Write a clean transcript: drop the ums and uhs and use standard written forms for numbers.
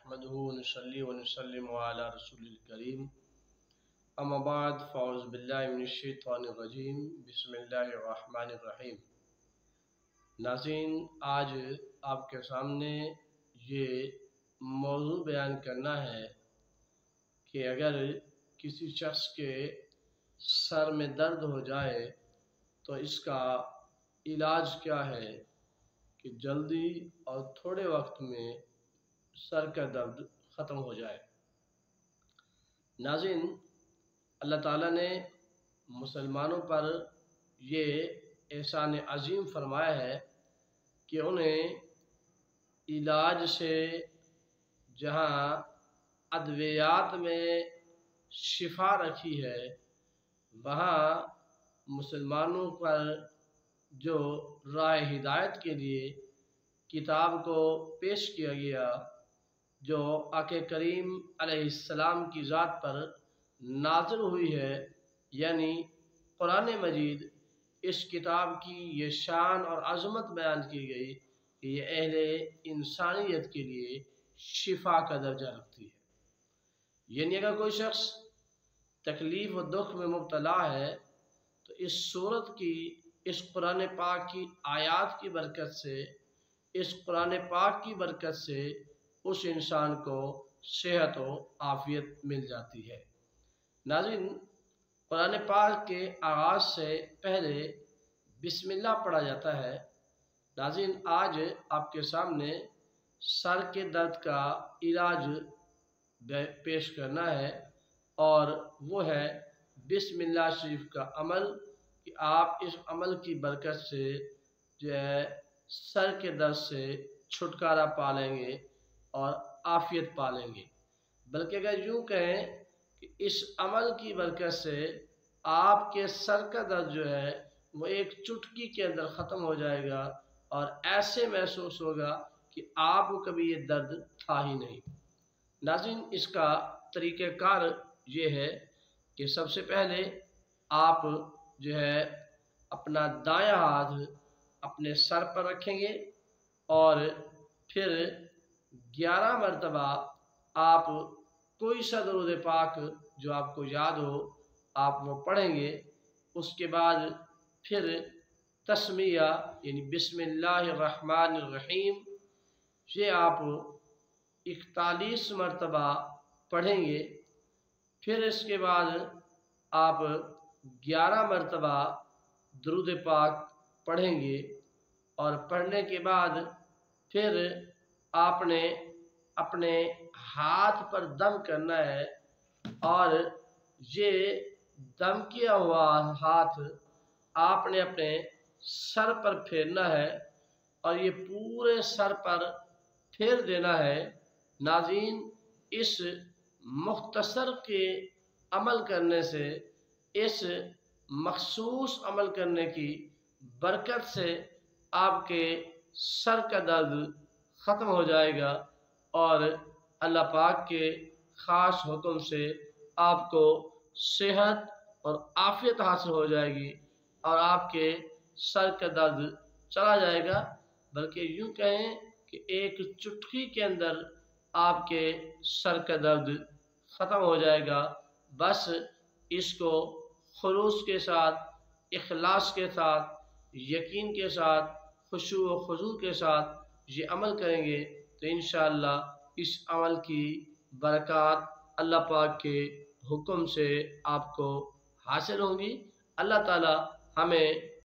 नहमदुहु व नसल्ली व नसल्लिमु अला रसूलिल करीम अम्मा बाद फ़अऊज़ु बिल्लाहि मिनश शैतानिर रजीम बिस्मिल्लाहिर रहमानिर रहीम। नाज़रीन, आज आपके सामने ये मौज़ू बयान करना है कि अगर किसी शख्स के सर में दर्द हो जाए तो इसका इलाज क्या है कि जल्दी और थोड़े वक्त में सर का दर्द ख़त्म हो जाए। नाज़रीन, अल्लाह ताला ने मुसलमानों पर ये एहसान अज़ीम फरमाया है कि उन्हें इलाज से जहाँ अद्वियात में शिफा रखी है, वहाँ मुसलमानों पर जो राह हिदायत के लिए किताब को पेश किया गया, जो आक़ा करीम अलैहिस्सलाम की ज़ात पर नाज़िल हुई है, यानी कुरान मजीद, इस किताब की ये शान और अज़मत बयान की गई कि ये अहले इंसानियत के लिए शिफा का दर्जा रखती है। यानी अगर कोई शख्स तकलीफ़ व दुख में मुब्तला है तो इस सूरत की, इस कुरान पाक की आयात की बरकत से, इस कुरान पाक की बरकत से उस इंसान को सेहत व आफ़ियत मिल जाती है। नाज़रीन, कुरान पाक के आगाज़ से पहले बिस्मिल्लाह पढ़ा जाता है। नाज़रीन, आज आपके सामने सर के दर्द का इलाज पेश करना है और वो है बिस्मिल्लाह शरीफ का अमल, कि आप इस अमल की बरकत से जो है सर के दर्द से छुटकारा पा लेंगे और आफ़ियत पा लेंगे। बल्कि अगर यूँ कहें कि इस अमल की बरकत से आपके सर का दर्द जो है वो एक चुटकी के अंदर ख़त्म हो जाएगा और ऐसे महसूस होगा कि आपको कभी ये दर्द था ही नहीं। नाज़रीन, इसका तरीक़ाकार ये है कि सबसे पहले आप जो है अपना दायां हाथ अपने सर पर रखेंगे और फिर 11 मरतबा आप कोई सा दुरूद पाक जो आपको याद हो आप वो पढ़ेंगे। उसके बाद फिर तस्मिया यानी बिस्मिल्लाहिर रहमानिर रहीम ये आप 41 मरतबा पढ़ेंगे। फिर इसके बाद आप 11 मरतबा दुरूद पाक पढ़ेंगे और पढ़ने के बाद फिर आपने अपने हाथ पर दम करना है और ये दम किया हुआ हाथ आपने अपने सर पर फेरना है और ये पूरे सर पर फेर देना है। नाज़रीन, इस मुख्तसर के अमल करने से, इस मखसूस अमल करने की बरकत से आपके सर का दर्द ख़त्म हो जाएगा और अल्लाह पाक के ख़ास हुक्म से आपको सेहत और आफ़ियत हासिल हो जाएगी और आपके सर का दर्द चला जाएगा। बल्कि यूँ कहें कि एक चुटकी के अंदर आपके सर का दर्द ख़त्म हो जाएगा। बस इसको खुलूस के साथ, इखलास के साथ, यकीन के साथ, खुशू व खुजू के साथ ये अमल करेंगे तो इंशाअल्लाह इस अमल की बरक़ात अल्लाह पाक के हुक्म से आपको हासिल होंगी। अल्लाह ताला हमें